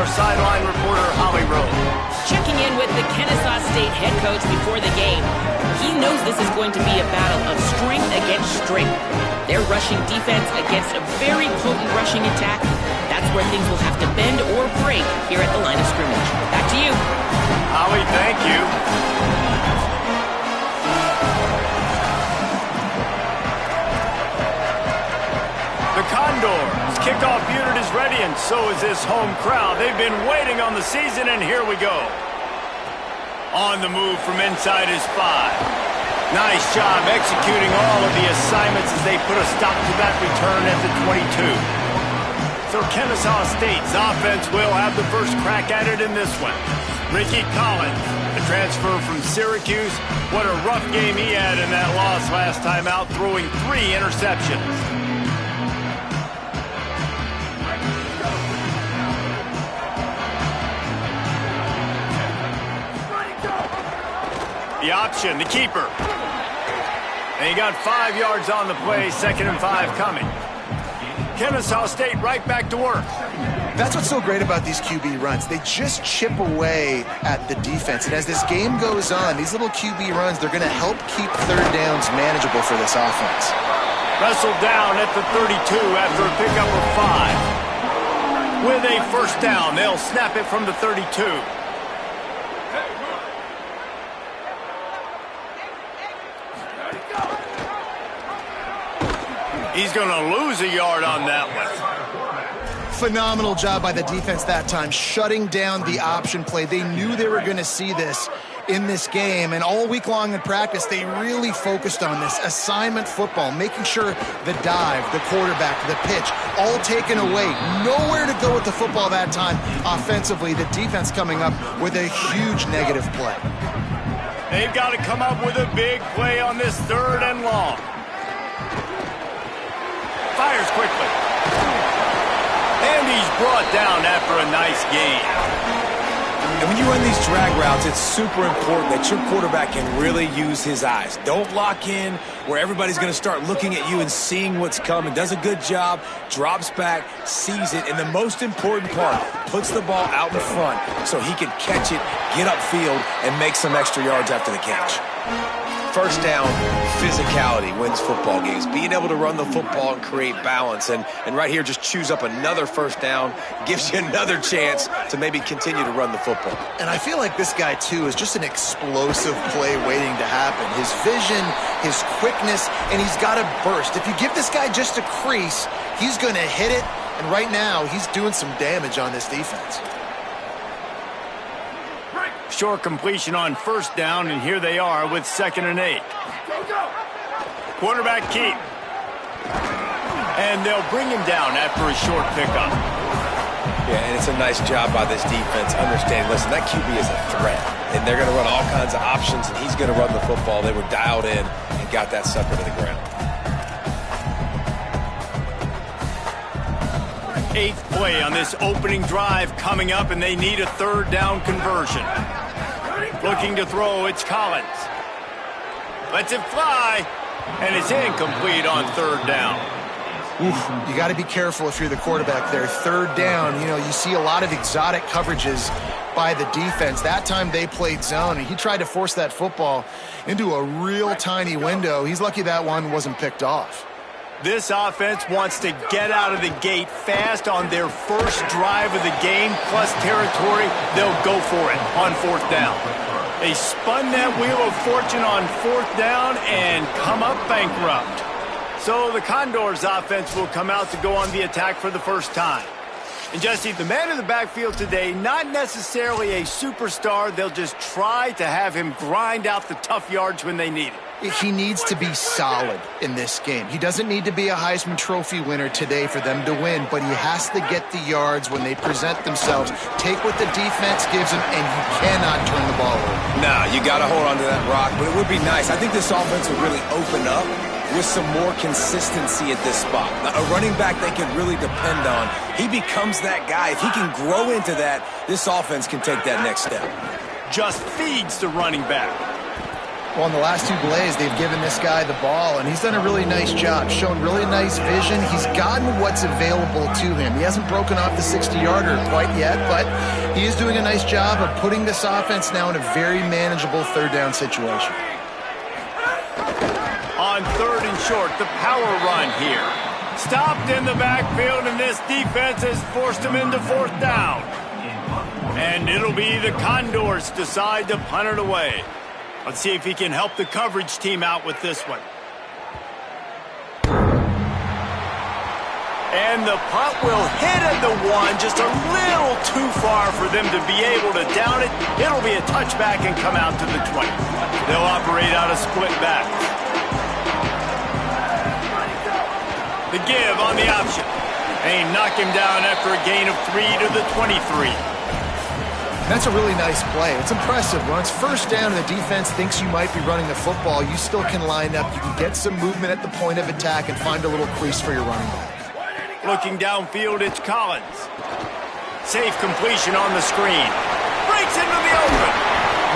our sideline reporter, Holly Rowe. Checking in with the Kennesaw State head coach before the game. He knows this is going to be a battle of strength against strength. Their rushing defense against a very potent rushing attack. That's where things will have to bend or break here at the line of scrimmage. Back to you. Holly, thank you. The Condors kickoff unit is ready, and so is this home crowd. They've been waiting on the season, and here we go. On the move from inside his 5. Nice job executing all of the assignments as they put a stop to that return at the 22. So Kennesaw State's offense will have the first crack at it in this one. Ricky Collins, the transfer from Syracuse. What a rough game he had in that loss last time out, throwing 3 interceptions. The option, the keeper. And he got 5 yards on the play, 2nd and 5 coming. Kennesaw State right back to work. That's what's so great about these QB runs. They just chip away at the defense. And as this game goes on, these little QB runs, they're going to help keep third downs manageable for this offense. Wrestled down at the 32 after a pickup of 5. With a first down, they'll snap it from the 32. He's going to lose a yard on that one. Phenomenal job by the defense that time, shutting down the option play. They knew they were going to see this in this game, and all week long in practice, they really focused on this assignment football, making sure the dive, the quarterback, the pitch, all taken away. Nowhere to go with the football that time offensively. The defense coming up with a huge negative play. They've got to come up with a big play on this 3rd and long. Fires quickly. And he's brought down after a nice gain. And when you run these drag routes, it's super important that your quarterback can really use his eyes. Don't lock in where everybody's going to start looking at you and seeing what's coming. Does a good job, drops back, sees it, and the most important part, puts the ball out in front so he can catch it, get upfield, and make some extra yards after the catch. First down, physicality wins football games. Being able to run the football and create balance. And right here, just choose up another first down, gives you another chance to maybe continue to run the football. And I feel like this guy, too, is just an explosive play waiting to happen. His vision, his quickness, and he's got a burst. If you give this guy just a crease, he's going to hit it. And right now, he's doing some damage on this defense. Short completion on first down, and here they are with 2nd and 8. Quarterback keep. And they'll bring him down after a short pickup. Yeah, and it's a nice job by this defense understanding, listen, that QB is a threat. And they're going to run all kinds of options, and he's going to run the football. They were dialed in and got that sucker to the ground. 8th play on this opening drive coming up, and they need a 3rd down conversion. Looking to throw, it's Collins. Lets it fly, and it's incomplete on 3rd down. Oof, you got to be careful if you're the quarterback there. 3rd down, you see a lot of exotic coverages by the defense. That time they played zone, and he tried to force that football into a real tiny window. He's lucky that one wasn't picked off. This offense wants to get out of the gate fast on their first drive of the game, plus territory. They'll go for it on 4th down. They spun that wheel of fortune on 4th down and come up bankrupt. So the Condors offense will come out to go on the attack for the first time. And Jesse, the man in the backfield today, not necessarily a superstar. They'll just try to have him grind out the tough yards when they need it. He needs to be solid in this game. He doesn't need to be a Heisman Trophy winner today for them to win, but he has to get the yards when they present themselves. Take what the defense gives him, and you cannot turn the ball over. Nah, you got to hold on to that rock, but it would be nice. I think this offense would really open up with some more consistency at this spot. A running back they can really depend on. He becomes that guy. If he can grow into that, this offense can take that next step. Just feeds the running back. Well, in the last two plays, they've given this guy the ball, and he's done a really nice job, shown really nice vision. He's gotten what's available to him. He hasn't broken off the 60-yarder quite yet, but he is doing a nice job of putting this offense now in a very manageable third down situation. On 3rd and short, the power run here. Stopped in the backfield, and this defense has forced him into 4th down. And it'll be the Condors decide to punt it away. Let's see if he can help the coverage team out with this one. And the punt will hit at the 1, just a little too far for them to be able to down it. It'll be a touchback and come out to the 20. They'll operate out a split back. The give on the option. They knock him down after a gain of 3 to the 23. That's a really nice play. It's impressive. When it's 1st down and the defense thinks you might be running the football, you still can line up. You can get some movement at the point of attack and find a little crease for your running back. Looking downfield, it's Collins. Safe completion on the screen. Breaks into the open.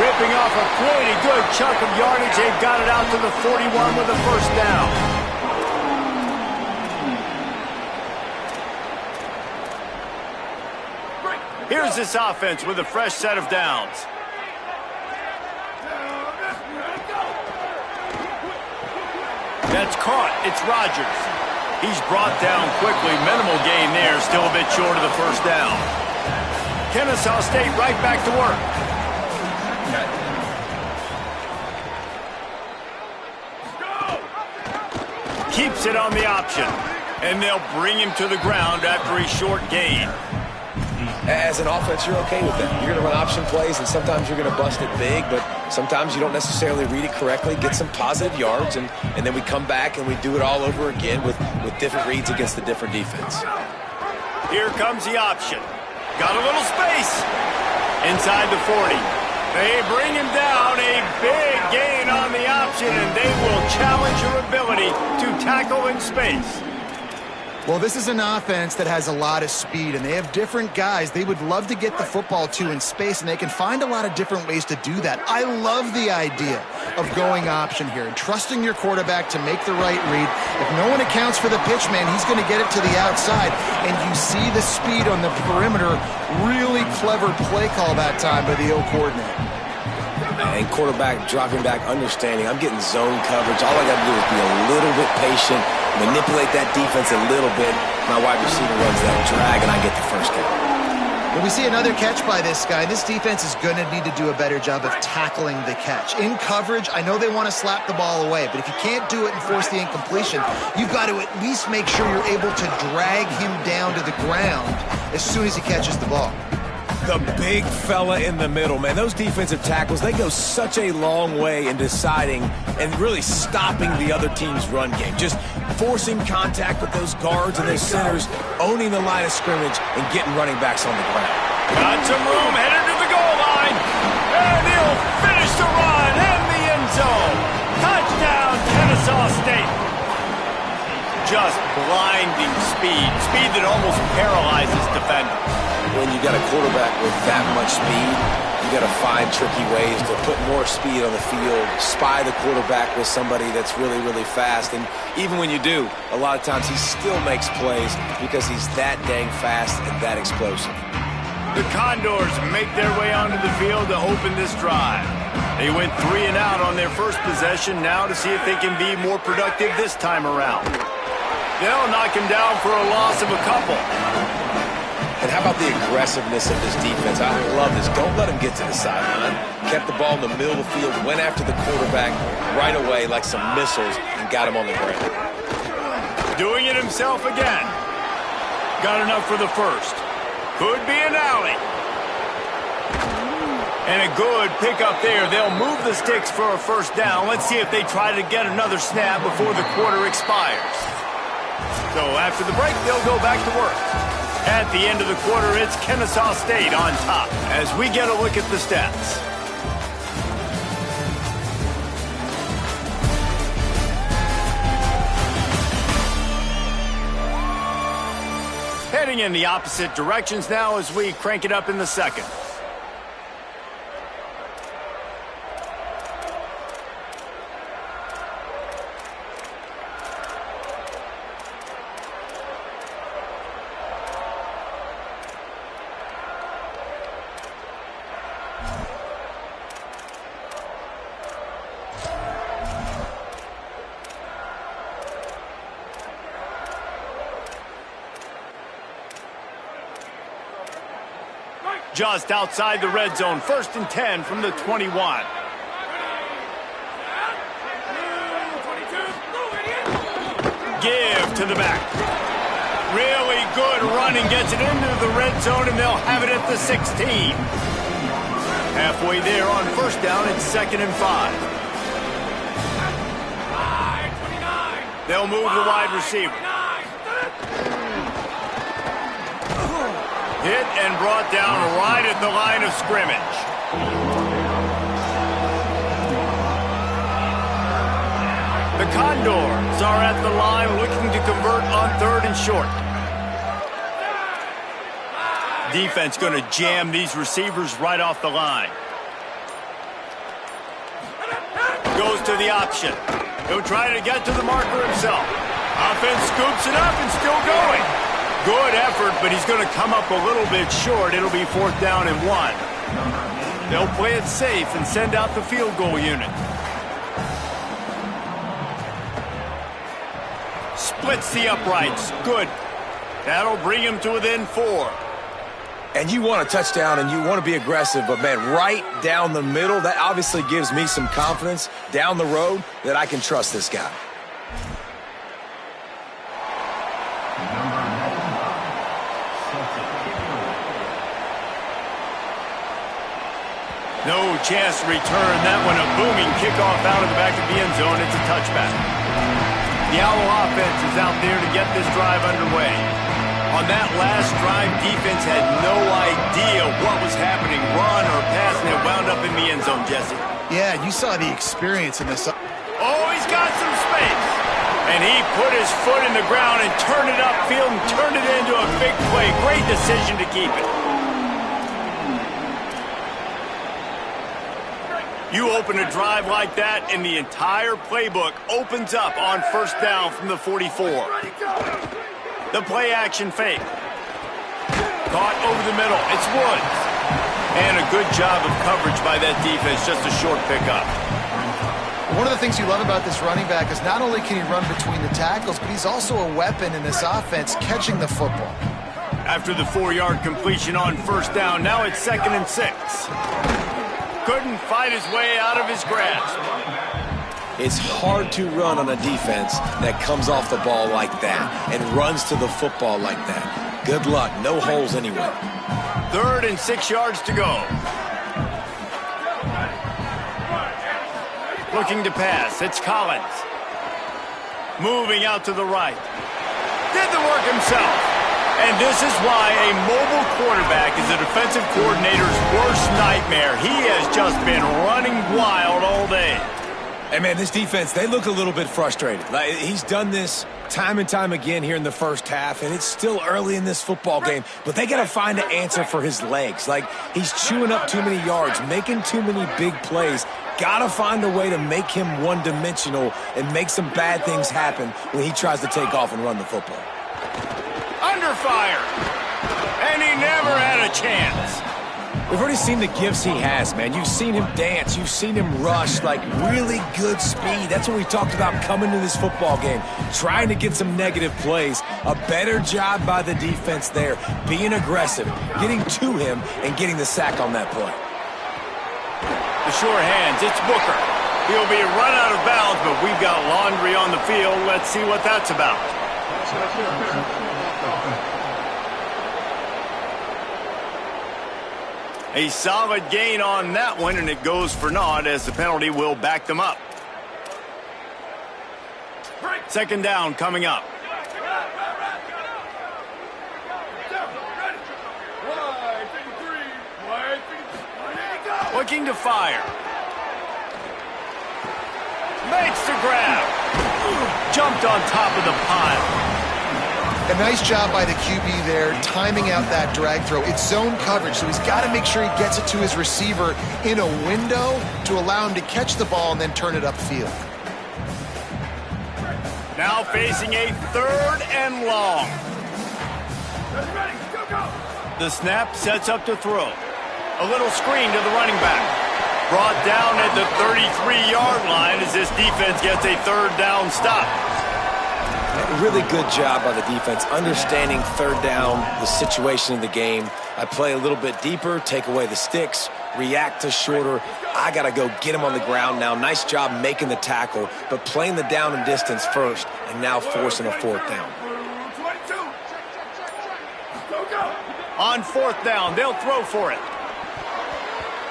Ripping off a pretty good chunk of yardage. They've got it out to the 41 with a 1st down. Here's this offense with a fresh set of downs. That's caught. It's Rodgers. He's brought down quickly. Minimal gain there. Still a bit short of the 1st down. Kennesaw State right back to work. Keeps it on the option. And they'll bring him to the ground after a short gain. As an offense, you're okay with that. You're going to run option plays, and sometimes you're going to bust it big, but sometimes you don't necessarily read it correctly, get some positive yards, and then we come back and we do it all over again with different reads against the different defense. Here comes the option. Got a little space. Inside the 40. They bring him down. A big gain on the option, and they will challenge your ability to tackle in space. Well, this is an offense that has a lot of speed, and they have different guys they would love to get the football to in space, and they can find a lot of different ways to do that. I love the idea of going option here and trusting your quarterback to make the right read. If no one accounts for the pitch man, he's going to get it to the outside, and you see the speed on the perimeter. Really clever play call that time by the O coordinator. And quarterback dropping back, understanding I'm getting zone coverage. All I got to do is be a little bit patient, manipulate that defense a little bit. My wide receiver runs that drag, and I get the 1st down. Well, we see another catch by this guy. This defense is going to need to do a better job of tackling the catch. In coverage, I know they want to slap the ball away, but if you can't do it and force the incompletion, you've got to at least make sure you're able to drag him down to the ground as soon as he catches the ball. The big fella in the middle, man. Those defensive tackles, they go such a long way in deciding and really stopping the other team's run game. Just forcing contact with those guards and those centers, owning the line of scrimmage, and getting running backs on the ground. Got some room, headed to the goal line. And he'll finish the run in the end zone. Touchdown, Kennesaw State. Just blinding speed. Speed that almost paralyzes defenders. When you got a quarterback with that much speed, you got to find tricky ways to put more speed on the field, spy the quarterback with somebody that's really, really fast. And even when you do, a lot of times he still makes plays because he's that dang fast and that explosive. The Condors make their way onto the field to open this drive. They went 3 and out on their first possession, now to see if they can be more productive this time around. They'll knock him down for a loss of a couple. And how about the aggressiveness of this defense? I love this. Don't let him get to the sideline. Kept the ball in the middle of the field, went after the quarterback right away like some missiles and got him on the ground. Doing it himself again. Got enough for the 1st. Could be an alley. And a good pickup there. They'll move the sticks for a 1st down. Let's see if they try to get another snap before the quarter expires. So after the break, they'll go back to work. At the end of the quarter, it's Kennesaw State on top as we get a look at the stats. Heading in the opposite directions now as we crank it up in the 2nd. Just outside the red zone, 1st and 10 from the 21. Give to the back. Really good running, gets it into the red zone, and they'll have it at the 16. Halfway there on 1st down, it's 2nd and 5. They'll move the wide receiver. Hit and brought down right at the line of scrimmage. The Condors are at the line looking to convert on 3rd and short. Defense going to jam these receivers right off the line. Goes to the option. He'll try to get to the marker himself. Offense scoops it up and still going. Good effort, but he's going to come up a little bit short. It'll be 4th down and 1. They'll play it safe and send out the field goal unit. Splits the uprights. Good. That'll bring him to within 4. And you want a touchdown and you want to be aggressive, but, man, right down the middle, that obviously gives me some confidence down the road that I can trust this guy. No chance to return that one. A booming kickoff out of the back of the end zone. It's a touchback. The Owl offense is out there to get this drive underway. On that last drive, defense had no idea what was happening, run or pass, and it wound up in the end zone, Jesse. Yeah, you saw the experience in this. Oh, he's got some space. And he put his foot in the ground and turned it upfield and turned it into a big play. Great decision to keep it. You open a drive like that, and the entire playbook opens up on 1st down from the 44. The play action fake. Caught over the middle. It's Woods. And a good job of coverage by that defense. Just a short pickup. One of the things you love about this running back is not only can he run between the tackles, but he's also a weapon in this offense catching the football. After the 4-yard completion on 1st down, now it's 2nd and 6. Couldn't fight his way out of his grasp. It's hard to run on a defense that comes off the ball like that and runs to the football like that. Good luck. No holes anyway. 3rd and 6 yards to go. Looking to pass. It's Collins. Moving out to the right. Did the work himself. And this is why a mobile quarterback is a defensive coordinator's worst nightmare. He has just been running wild all day. And, man, this defense, they look a little bit frustrated. Like, he's done this time and time again here in the first half, and it's still early in this football game, but they got to find an answer for his legs. Like, he's chewing up too many yards, making too many big plays. Got to find a way to make him one-dimensional and make some bad things happen when he tries to take off and run the football. Under fire. And he never had a chance. We've already seen the gifts he has, man. You've seen him dance. You've seen him rush, like really good speed. That's what we talked about coming to this football game, trying to get some negative plays. A better job by the defense there, being aggressive, getting to him, and getting the sack on that play. The short hands, it's Booker. He'll be run out of bounds, but we've got laundry on the field. Let's see what that's about. A solid gain on that one, and it goes for naught as the penalty will back them up. 2nd down coming up. Looking to fire. Makes the grab. Jumped on top of the pile. A nice job by the QB there, timing out that drag throw. It's zone coverage, so he's got to make sure he gets it to his receiver in a window to allow him to catch the ball and then turn it upfield. Now facing a 3rd and long. The snap sets up to throw. A little screen to the running back. Brought down at the 33-yard line as this defense gets a 3rd down stop. Really good job by the defense, understanding third down, the situation of the game. I play a little bit deeper, take away the sticks, react to shorter. I got to go get him on the ground now. Nice job making the tackle, but playing the down and distance first and now forcing a fourth down. On fourth down, they'll throw for it.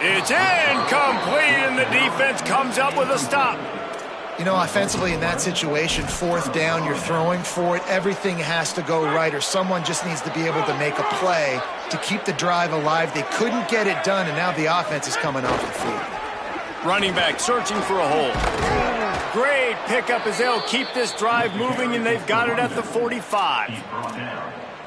It's incomplete, and the defense comes up with a stop. You know, offensively in that situation, fourth down, you're throwing for it. Everything has to go right, or someone just needs to be able to make a play to keep the drive alive. They couldn't get it done, and now the offense is coming off the field. Running back searching for a hole. Great pickup as they'll keep this drive moving, and they've got it at the 45.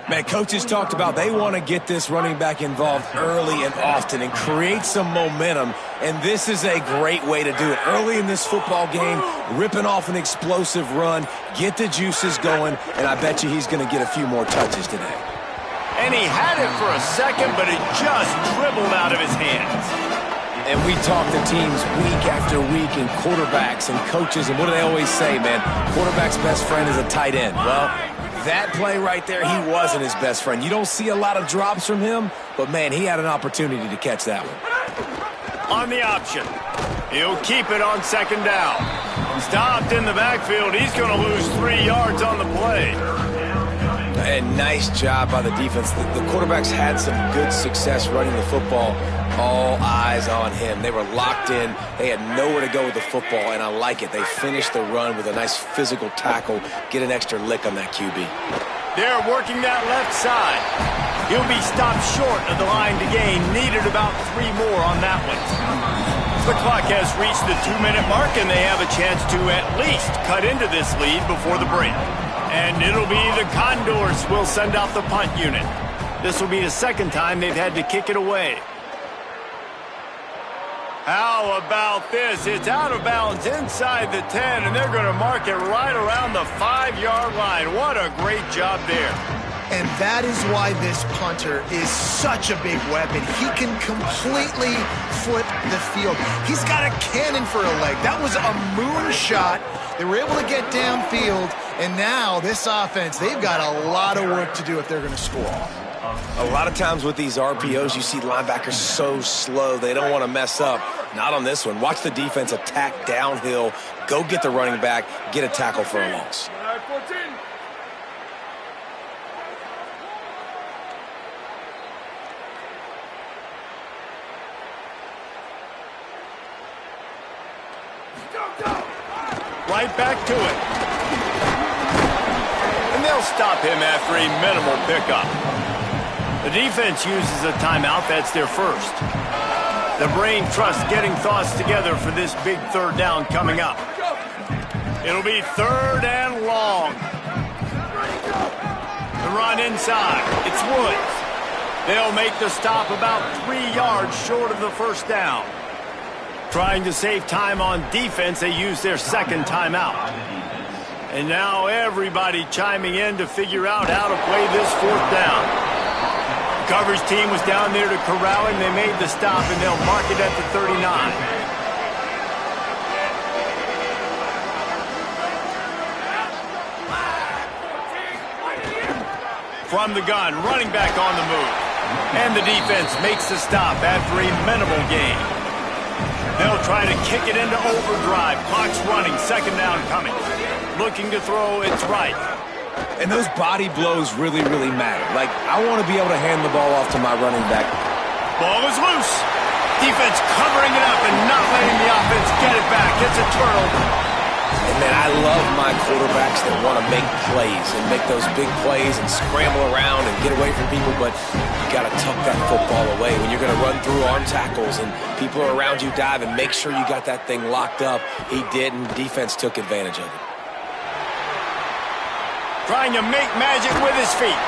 Man, coaches talked about they want to get this running back involved early and often and create some momentum, and this is a great way to do it. Early in this football game, ripping off an explosive run, get the juices going, and I bet you he's going to get a few more touches today. And he had it for a second, but it just dribbled out of his hands. And we talk to teams week after week and quarterbacks and coaches, and what do they always say, man? Quarterback's best friend is a tight end. Well, that play right there, he wasn't his best friend. You don't see a lot of drops from him, but, man, he had an opportunity to catch that one. On the option. He'll keep it on second down. Stopped in the backfield. He's going to lose 3 yards on the play. And nice job by the defense. The quarterbacks had some good success running the football. All eyes on him. They were locked in. They had nowhere to go with the football, and I like it. They finished the run with a nice physical tackle, get an extra lick on that QB. They're working that left side. He'll be stopped short of the line to gain. Needed about 3 more on that one. The clock has reached the 2-minute mark, and they have a chance to at least cut into this lead before the break. And it'll be the Condors will send out the punt unit. This will be the second time they've had to kick it away. How about this? It's out of bounds inside the 10, and they're going to mark it right around the 5-yard line. What a great job there. And that is why this punter is such a big weapon. He can completely flip the field. He's got a cannon for a leg. That was a moonshot. They were able to get downfield, and now this offense, they've got a lot of work to do if they're going to score. A lot of times with these RPOs, you see linebackers so slow, they don't want to mess up. Not on this one. Watch the defense attack downhill, go get the running back, get a tackle for a loss. Right back to it. And they'll stop him after a minimal pickup. The defense uses a timeout. That's their first. The brain trust getting thoughts together for this big third down coming up. It'll be third and long. The run inside. It's Woods. They'll make the stop about 3 yards short of the first down. Trying to save time on defense, they use their second timeout. And now everybody chiming in to figure out how to play this fourth down. The coverage team was down there to corral him. They made the stop, and they'll mark it at the 39. From the gun, running back on the move. And the defense makes the stop after a minimal gain. They'll try to kick it into overdrive. Clock's running, second down coming. Looking to throw, it's right. And those body blows really, really matter. Like, I want to be able to hand the ball off to my running back. Ball is loose. Defense covering it up and not letting the offense get it back. It's a turnover. And, man, I love my quarterbacks that want to make plays and make those big plays and scramble around and get away from people, but you got to tuck that football away. When you're going to run through arm tackles and people are around you diving, make sure you got that thing locked up. He did, and defense took advantage of it. Trying to make magic with his feet.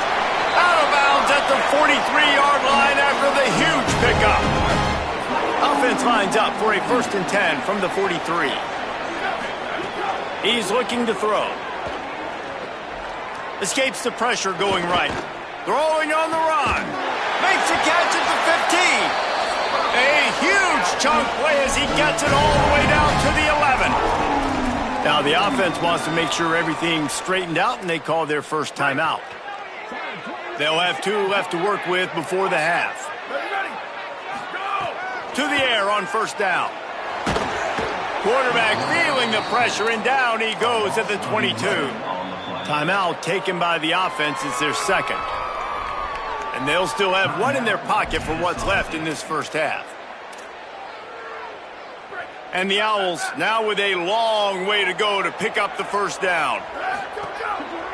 Out of bounds at the 43-yard line after the huge pickup. Offense lines up for a 1st and 10 from the 43. He's looking to throw. Escapes the pressure going right. Throwing on the run. Makes a catch at the 15. A huge chunk play as he gets it all the way down to the 11. Now the offense wants to make sure everything's straightened out, and they call their first timeout. They'll have 2 left to work with before the half. To the air on first down. Quarterback feeling the pressure, and down he goes at the 22. Timeout taken by the offense. It's their second. And they'll still have 1 in their pocket for what's left in this first half. And the Owls now with a long way to go to pick up the first down.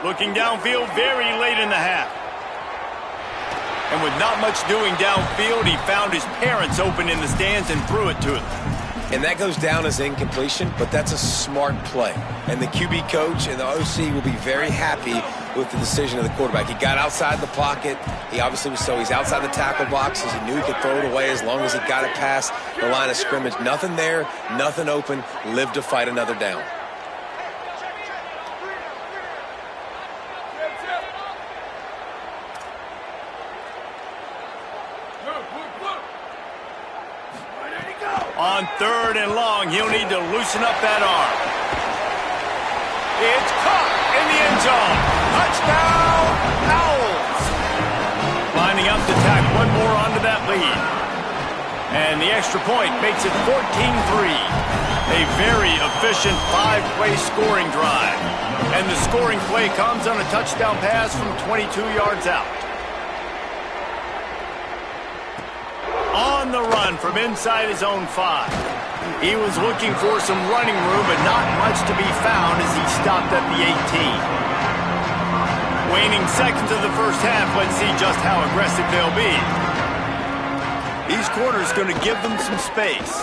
Looking downfield very late in the half. And with not much doing downfield, he found his parents open in the stands and threw it to them. And that goes down as incompletion, but that's a smart play. And the QB coach and the OC will be very happy with the decision of the quarterback. He got outside the pocket. He obviously was he's outside the tackle boxes. He knew he could throw it away as long as he got it past the line of scrimmage. Nothing there, nothing open. Live to fight another down. On 3rd and long, he'll need to loosen up that arm. It's caught in the end zone. Touchdown, Owls. Lining up to tack 1 more onto that lead. And the extra point makes it 14-3. A very efficient 5-play scoring drive. And the scoring play comes on a touchdown pass from 22 yards out. On the run from inside his own 5. He was looking for some running room, but not much to be found as he stopped at the 18. Waning seconds of the first half, let's see just how aggressive they'll be. These corners going to give them some space.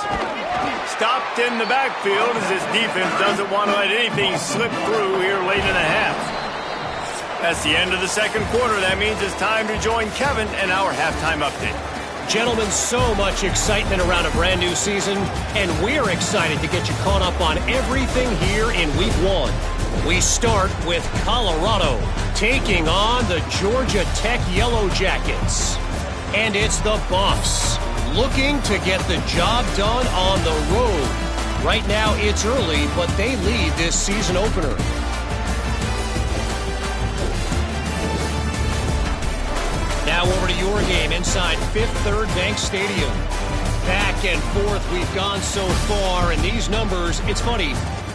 Stopped in the backfield as his defense doesn't want to let anything slip through here late in the half. That's the end of the second quarter. That means it's time to join Kevin and our halftime update. Gentlemen, so much excitement around a brand new season, and we're excited to get you caught up on everything here in Week 1. We start with Colorado taking on the Georgia Tech Yellow Jackets. And it's the Buffs looking to get the job done on the road. Right now it's early, but they lead this season opener. Now over to your game inside Fifth Third Bank Stadium. Back and forth we've gone so far, and these numbers, it's funny,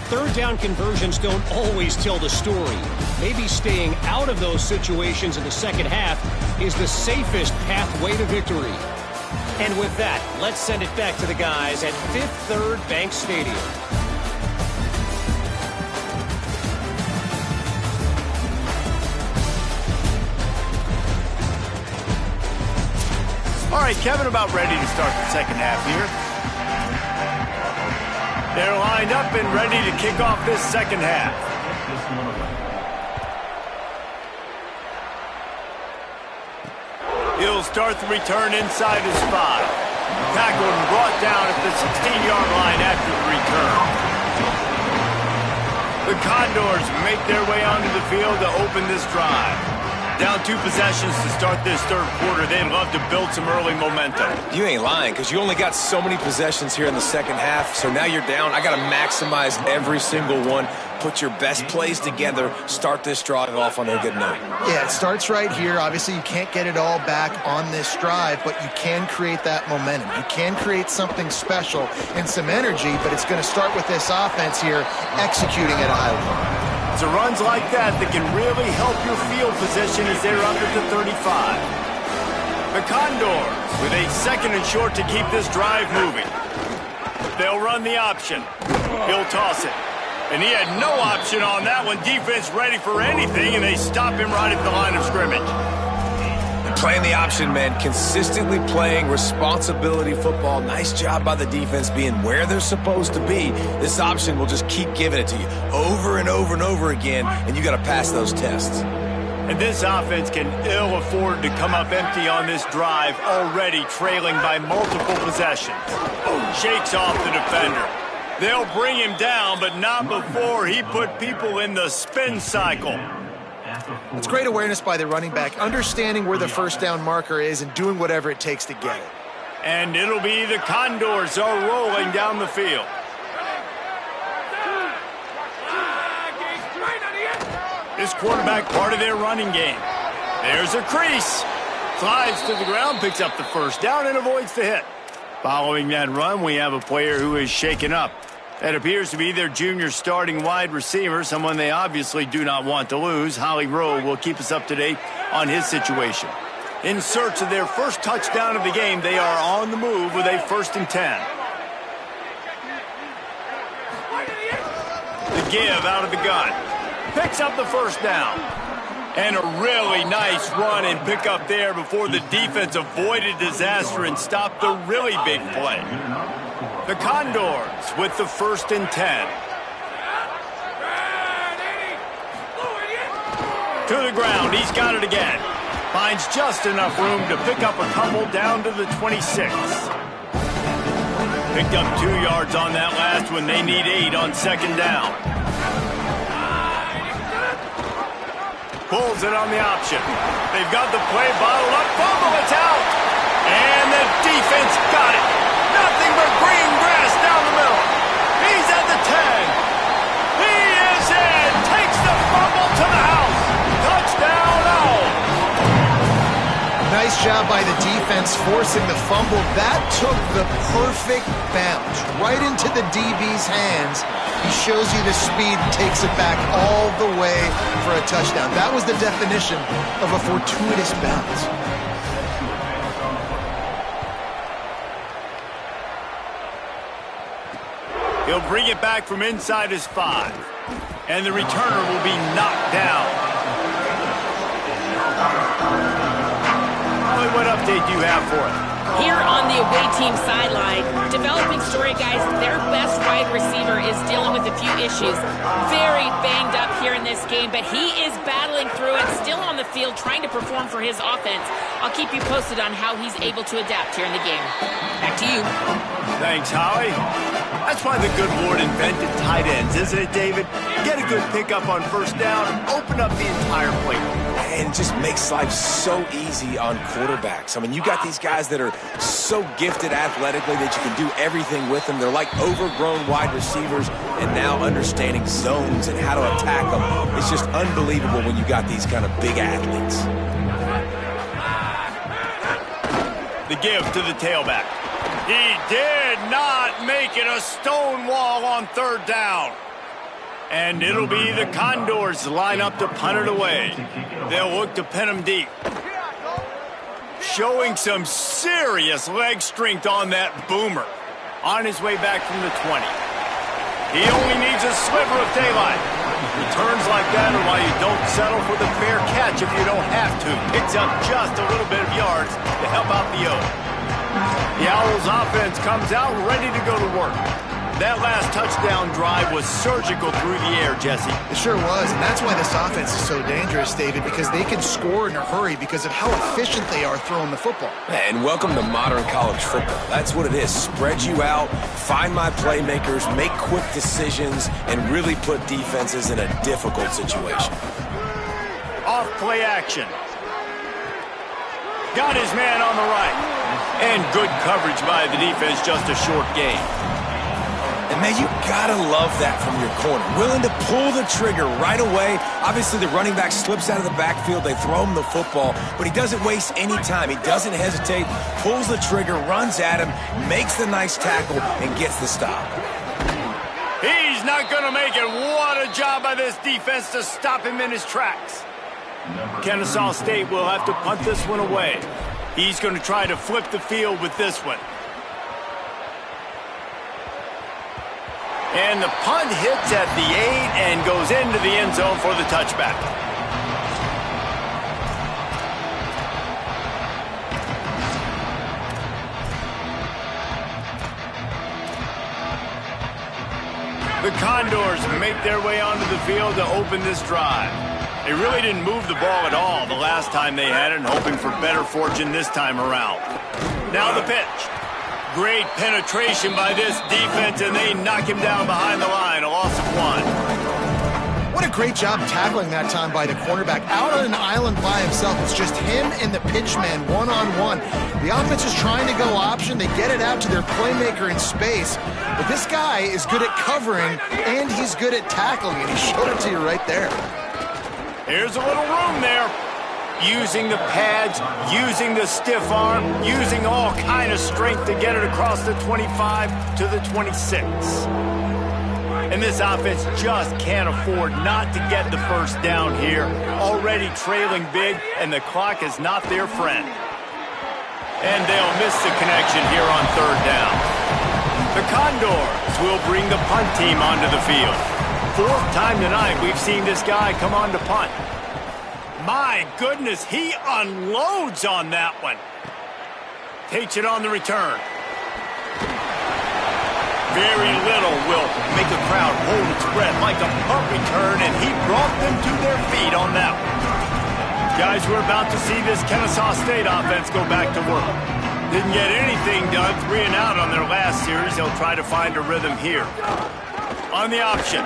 3rd down conversions don't always tell the story. Maybe staying out of those situations in the second half is the safest pathway to victory. And with that, let's send it back to the guys at Fifth Third Bank Stadium. All right, Kevin, about ready to start the second half here. They're lined up and ready to kick off this second half. He'll start the return inside his 5. Tackled and brought down at the 16-yard line after the return. The Condors make their way onto the field to open this drive. Down 2 possessions to start this third quarter. They'd love to build some early momentum. You ain't lying, because you only got so many possessions here in the second half, so now you're down. I got to maximize every single one. Put your best plays together. Start this drive off on a good note. Yeah, it starts right here. Obviously, you can't get it all back on this drive, but you can create that momentum. You can create something special and some energy, but it's going to start with this offense here executing at a high level. It's runs like that can really help your field position as they're up at the 35. The Condors with a 2nd and short to keep this drive moving. They'll run the option. He'll toss it. And he had no option on that one. Defense ready for anything, and they stop him right at the line of scrimmage. Playing the option, man. Consistently playing responsibility football. Nice job by the defense being where they're supposed to be. This option will just keep giving it to you over and over and over again, and you got to pass those tests. And this offense can ill afford to come up empty on this drive, already trailing by multiple possessions. Shakes off the defender. They'll bring him down, but not before he put people in the spin cycle. It's great awareness by the running back, understanding where the first down marker is and doing whatever it takes to get it. And it'll be the Condors are rolling down the field. this quarterback part of their running game. There's a crease. Slides to the ground, picks up the first down, and avoids the hit. Following that run, we have a player who is shaken up. That appears to be their junior starting wide receiver, someone they obviously do not want to lose. Holly Rowe will keep us up to date on his situation. In search of their first touchdown of the game, they are on the move with a 1st and 10. The give out of the gun. Picks up the first down. And a really nice run and pick up there before the defense avoided disaster and stopped the really big play. The Condors with the 1st and 10. To the ground, he's got it again. Finds just enough room to pick up a couple down to the 26. Picked up 2 yards on that last one. They need 8 on 2nd down. Pulls it on the option. They've got the play bottled up. Fumble, it's out. And the defense got it. Nothing but green grass down the middle. He's at the 10. He is in. Takes the fumble to the house. Touchdown, Owl. Nice job by the defense forcing the fumble. That took the perfect bounce right into the DB's hands. He shows you the speed, takes it back all the way for a touchdown. That was the definition of a fortuitous bounce. He'll bring it back from inside his 5. And the returner will be knocked down. Holly, what update do you have for us? Here on the away team sideline, developing story, guys, their best wide receiver is dealing with a few issues. Very banged up here in this game, but he is battling through it, still on the field, trying to perform for his offense. I'll keep you posted on how he's able to adapt here in the game. Back to you. Thanks, Holly. That's why the good Lord invented tight ends, isn't it, David? Get a good pickup on 1st down, open up the entire plate. And it just makes life so easy on quarterbacks. I mean, you got these guys that are so gifted athletically that you can do everything with them. They're like overgrown wide receivers, and now understanding zones and how to attack them. It's just unbelievable when you got these kind of big athletes. The give to the tailback. He did not make it a stone wall on 3rd down. And it'll be the Condors line up to punt it away. They'll look to pin him deep. Showing some serious leg strength on that boomer. On his way back from the 20. He only needs a sliver of daylight. Returns like that are why you don't settle for the fair catch if you don't have to. Picks up just a little bit of yards to help out the O. The Owls offense comes out ready to go to work. That last touchdown drive was surgical through the air, Jesse. It sure was, and that's why this offense is so dangerous, David, because they can score in a hurry because of how efficient they are throwing the football. And welcome to modern college football. That's what it is. Spread you out, find my playmakers, make quick decisions, and really put defenses in a difficult situation. Off play action. Got his man on the right. And good coverage by the defense, just a short gain. And, man, you got to love that from your corner. Willing to pull the trigger right away. Obviously, the running back slips out of the backfield. They throw him the football, but he doesn't waste any time. He doesn't hesitate, pulls the trigger, runs at him, makes the nice tackle, and gets the stop. He's not going to make it. What a job by this defense to stop him in his tracks. Kennesaw State will have to punt this one away. He's going to try to flip the field with this one. And the punt hits at the 8 and goes into the end zone for the touchback. The Condors make their way onto the field to open this drive. They really didn't move the ball at all the last time they had it, and hoping for better fortune this time around. Now the pitch. Great penetration by this defense, and they knock him down behind the line, a loss of 1. What a great job tackling that time by the cornerback. Out on an island by himself. It's just him and the pitchman one-on-one. The offense is trying to go option. They get it out to their playmaker in space. But this guy is good at covering, and he's good at tackling, and he showed it to you right there. There's a little room there. Using the pads, using the stiff arm, using all kind of strength to get it across the 25 to the 26. And this offense just can't afford not to get the first down here. Already trailing big, and the clock is not their friend. And they'll miss the connection here on third down. The Condors will bring the punt team onto the field. Fourth time tonight we've seen this guy come on to punt. My goodness, he unloads on that one. Takes it on the return. Very little will make a crowd hold its breath like a punt return, and he brought them to their feet on that one. Guys, we're about to see this Kennesaw State offense go back to work. Didn't get anything done, 3 and out on their last series. They'll try to find a rhythm here. On the option.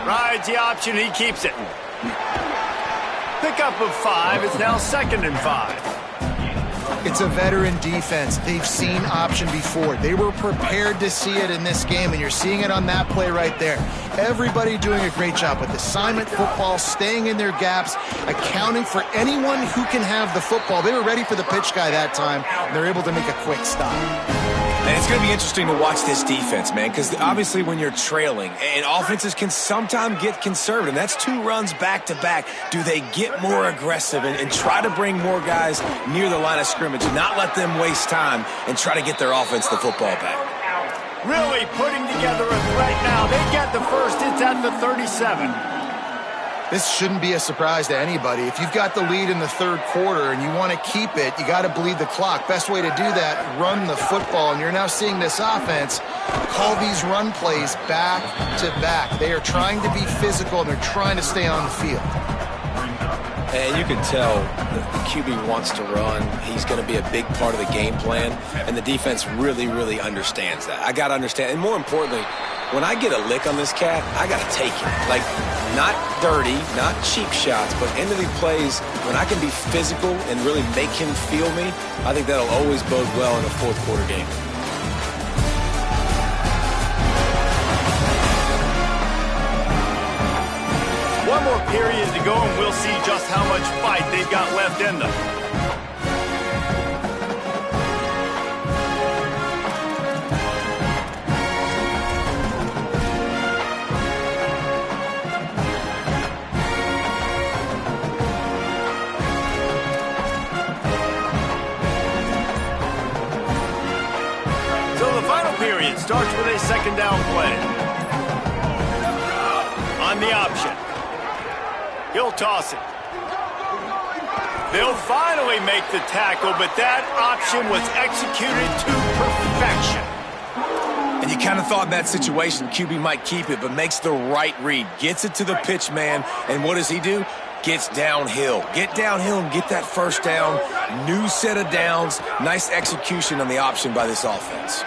Rides the option, he keeps it. Pickup of 5, it's now 2nd and 5. It's a veteran defense. They've seen option before. They were prepared to see it in this game, and you're seeing it on that play right there. Everybody doing a great job with assignment football, staying in their gaps, accounting for anyone who can have the football. They were ready for the pitch guy that time, and they're able to make a quick stop. And it's going to be interesting to watch this defense, man, because obviously when you're trailing, and offenses can sometimes get conservative. That's 2 runs back-to-back. Do they get more aggressive and try to bring more guys near the line of scrimmage and not let them waste time and try to get their offense the football back? Really putting together a threat now. They get the first. It's at the 37. This shouldn't be a surprise to anybody. If you've got the lead in the third quarter and you want to keep it, you got to bleed the clock. Best way to do that, run the football. And you're now seeing this offense call these run plays back to back. They are trying to be physical, and they're trying to stay on the field. And you can tell the QB wants to run. He's going to be a big part of the game plan, and the defense really, really understands that. I got to understand, and more importantly, when I get a lick on this cat, I got to take it. Like, not dirty, not cheap shots, but end of the plays, when I can be physical and really make him feel me, I think that'll always bode well in a fourth quarter game. One more period to go, and we'll see just how much fight they've got left in them. So the final period starts with a 2nd down play. On the option. He'll toss it. They'll finally make the tackle, but that option was executed to perfection. And you kind of thought in that situation QB might keep it, but makes the right read. Gets it to the pitch man, and what does he do? Gets downhill. Get downhill and get that first down. New set of downs. Nice execution on the option by this offense.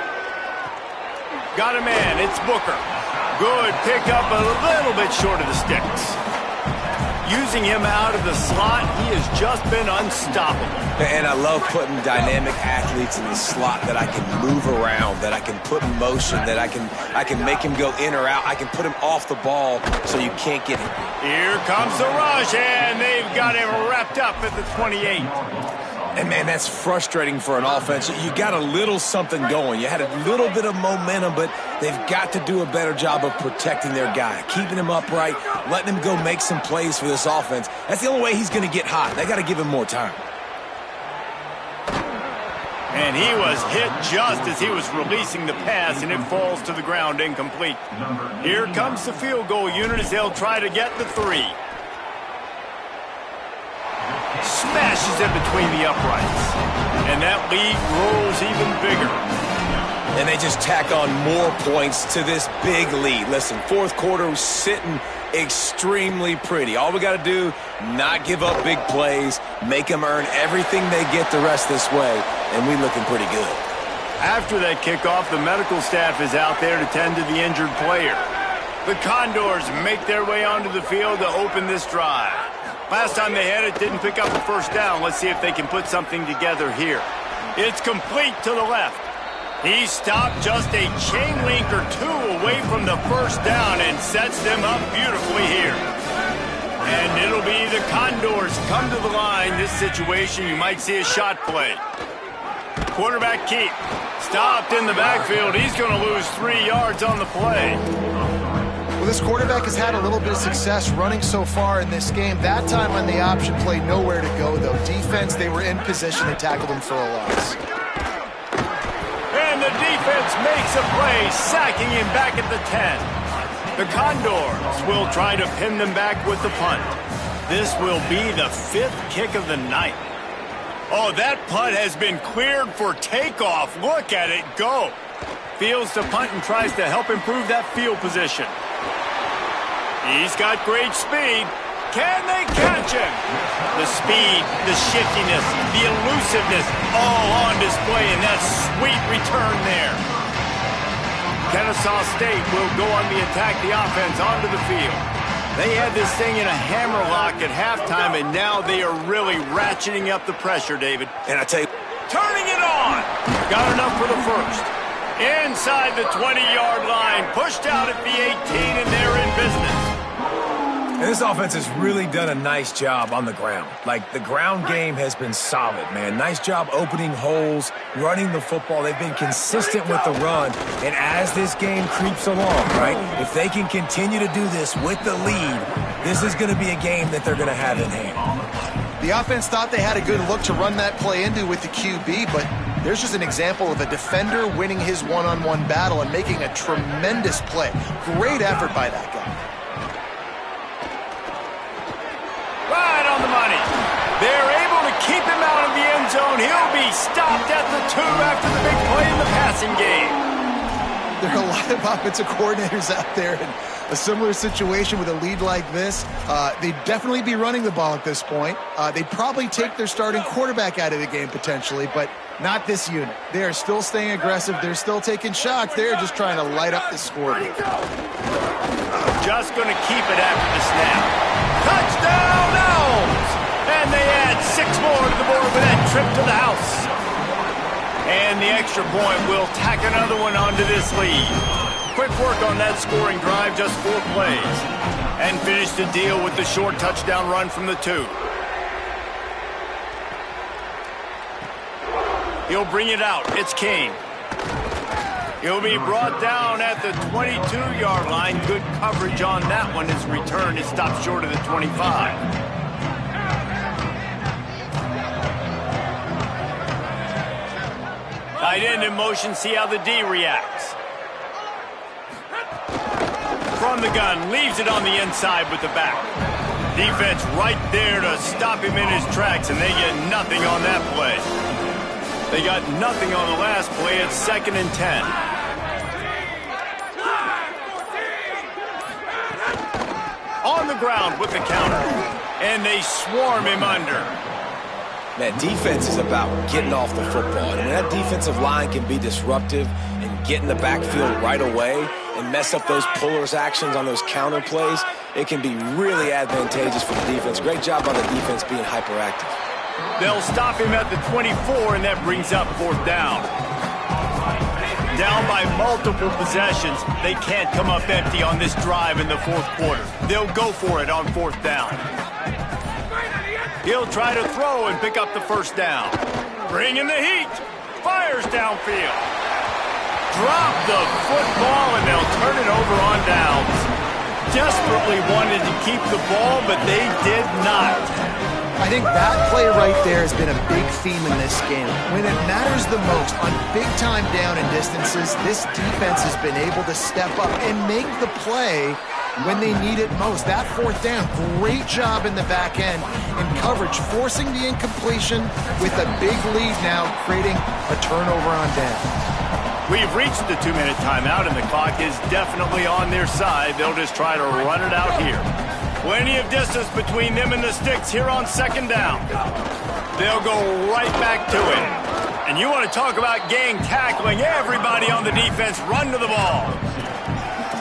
Got a man. It's Booker. Good pickup, a little bit short of the sticks. Using him out of the slot, he has just been unstoppable. And I love putting dynamic athletes in the slot that I can move around, that I can put in motion, that I can make him go in or out. I can put him off the ball so you can't get him. Here comes the rush, and they've got him wrapped up at the 28. And, man, that's frustrating for an offense. You got a little something going. You had a little bit of momentum, but they've got to do a better job of protecting their guy, keeping him upright, letting him go make some plays for this offense. That's the only way he's going to get hot. They got to give him more time. And he was hit just as he was releasing the pass, and it falls to the ground incomplete. Here comes the field goal unit as they'll try to get the 3. Smashes it between the uprights. And that lead grows even bigger. And they just tack on more points to this big lead. Listen, fourth quarter was sitting extremely pretty. All we got to do, not give up big plays, make them earn everything they get the rest this way, and we looking pretty good. After that kickoff, the medical staff is out there to tend to the injured player. The Condors make their way onto the field to open this drive. Last time they had it, didn't pick up the first down. Let's see if they can put something together here. It's complete to the left. He stopped just a chain link or 2 away from the first down and sets them up beautifully here. And it'll be the Condors come to the line. This situation, you might see a shot play. Quarterback keep. Stopped in the backfield. He's going to lose 3 yards on the play. Well, this quarterback has had a little bit of success running so far in this game. That time on the option play, nowhere to go, though. Defense, they were in position and tackled him for a loss. And the defense makes a play, sacking him back at the 10. The Condors will try to pin them back with the punt. This will be the 5th kick of the night. Oh, that punt has been cleared for takeoff. Look at it go. Fields to punt and tries to help improve that field position. He's got great speed. Can they catch him? The speed, the shiftiness, the elusiveness, all on display in that sweet return there. Kennesaw State will go on the attack, the offense onto the field. They had this thing in a hammerlock at halftime, and now they are really ratcheting up the pressure, David. And I tell you, turning it on. Got enough for the first. Inside the 20-yard line, pushed out at the 18, and they're in business. and this offense has really done a nice job on the ground. Like, the ground game has been solid, man. Nice job opening holes, running the football. They've been consistent with the run. And as this game creeps along, right, if they can continue to do this with the lead, this is going to be a game that they're going to have in hand. The offense thought they had a good look to run that play into with the QB, but there's just an example of a defender winning his one-on-one battle and making a tremendous play. Great effort by that guy. Right on the money. They're able to keep him out of the end zone. He'll be stopped at the 2 after the big play in the passing game. There are a lot of offensive coordinators out there in a similar situation with a lead like this. They'd definitely be running the ball at this point. They'd probably take their starting quarterback out of the game potentially, but not this unit. They are still staying aggressive. They're still taking shots. They're just trying to light up the scoreboard. Just going to keep it after the snap. Touchdown, Owls! And they add 6 more to the board with that trip to the house. And the extra point will tack another one onto this lead. Quick work on that scoring drive, just 4 plays. And finish the deal with the short touchdown run from the 2. He'll bring it out. It's Kane. He'll be brought down at the 22-yard line. Good coverage on that one. His return is stopped short of the 25. Tight end in motion. See how the D reacts. From the gun. Leaves it on the inside with the back. Defense right there to stop him in his tracks, and they get nothing on that play. They got nothing on the last play. It's 2nd and 10. On the ground with the counter. And they swarm him under. Man, defense is about getting off the football. And when that defensive line can be disruptive and get in the backfield right away and mess up those pullers actions on those counter plays, it can be really advantageous for the defense. Great job on the defense being hyperactive. They'll stop him at the 24, and that brings up 4th down. Down by multiple possessions. They can't come up empty on this drive in the 4th quarter. They'll go for it on 4th down. He'll try to throw and pick up the 1st down. Bringing the heat. Fires downfield. Drop the football, and they'll turn it over on downs. Desperately wanted to keep the ball, but they did not. I think that play right there has been a big theme in this game. When it matters the most, on big-time down and distances, this defense has been able to step up and make the play when they need it most. That 4th down, great job in the back end in coverage, forcing the incompletion with a big lead now, creating a turnover on down. We've reached the 2-minute timeout, and the clock is definitely on their side. They'll just try to run it out here. Plenty of distance between them and the sticks here on 2nd down. They'll go right back to it. And you want to talk about gang tackling. Everybody on the defense run to the ball.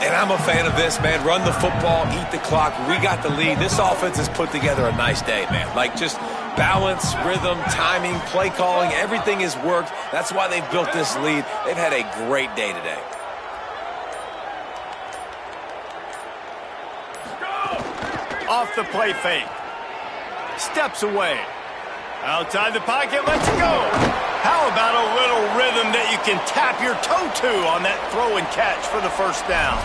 And I'm a fan of this, man. Run the football, eat the clock. We got the lead. This offense has put together a nice day, man. Like, just balance, rhythm, timing, play calling, everything has worked. That's why they've built this lead. They've had a great day today. Off the play fake. Steps away. Outside the pocket, lets it go. How about a little rhythm that you can tap your toe to on that throw and catch for the first down?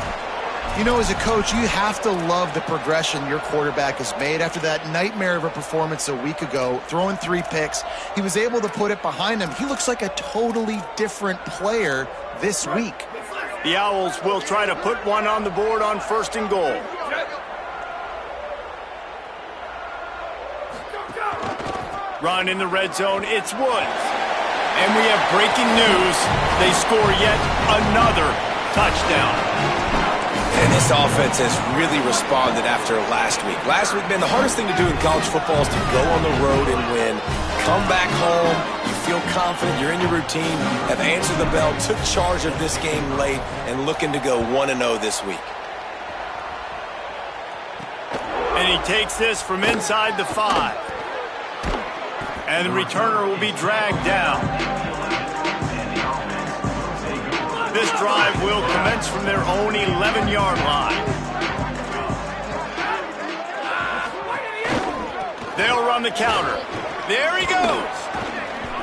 You know, as a coach, you have to love the progression your quarterback has made. After that nightmare of a performance a week ago, throwing 3 picks, he was able to put it behind him. He looks like a totally different player this week. The Owls will try to put one on the board on 1st and goal. Run in the red zone, it's Woods. And we have breaking news. They score yet another touchdown. And this offense has really responded after last week. Last week, man, the hardest thing to do in college football is to go on the road and win. Come back home, you feel confident, you're in your routine, have answered the bell, took charge of this game late, and looking to go 1-0 this week. And he takes this from inside the 5. And the returner will be dragged down. This drive will commence from their own 11-yard line. They'll run the counter. There he goes.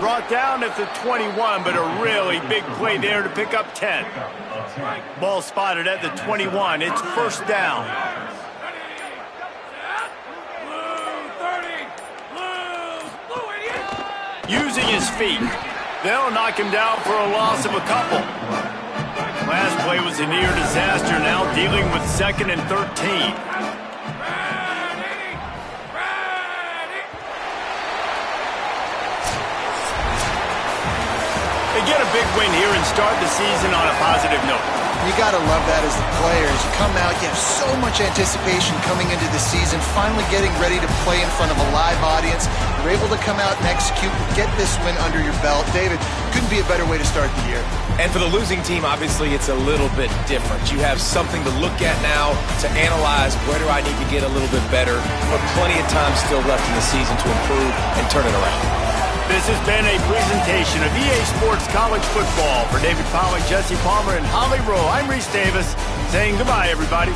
Brought down at the 21, but a really big play there to pick up 10. Ball spotted at the 21. It's 1st down. Using his feet. They'll knock him down for a loss of a couple. Last play was a near disaster, now dealing with 2nd and 13. They get a big win here and start the season on a positive note. You got to love that as the players. You come out, you have so much anticipation coming into the season, finally getting ready to play in front of a live audience. You're able to come out and execute, get this win under your belt. David, couldn't be a better way to start the year. And for the losing team, obviously, it's a little bit different. You have something to look at now to analyze where do I need to get a little bit better, but plenty of time still left in the season to improve and turn it around. This has been a presentation of EA Sports College Football. For David Pollack, Jesse Palmer, and Holly Rowe, I'm Reese Davis saying goodbye, everybody.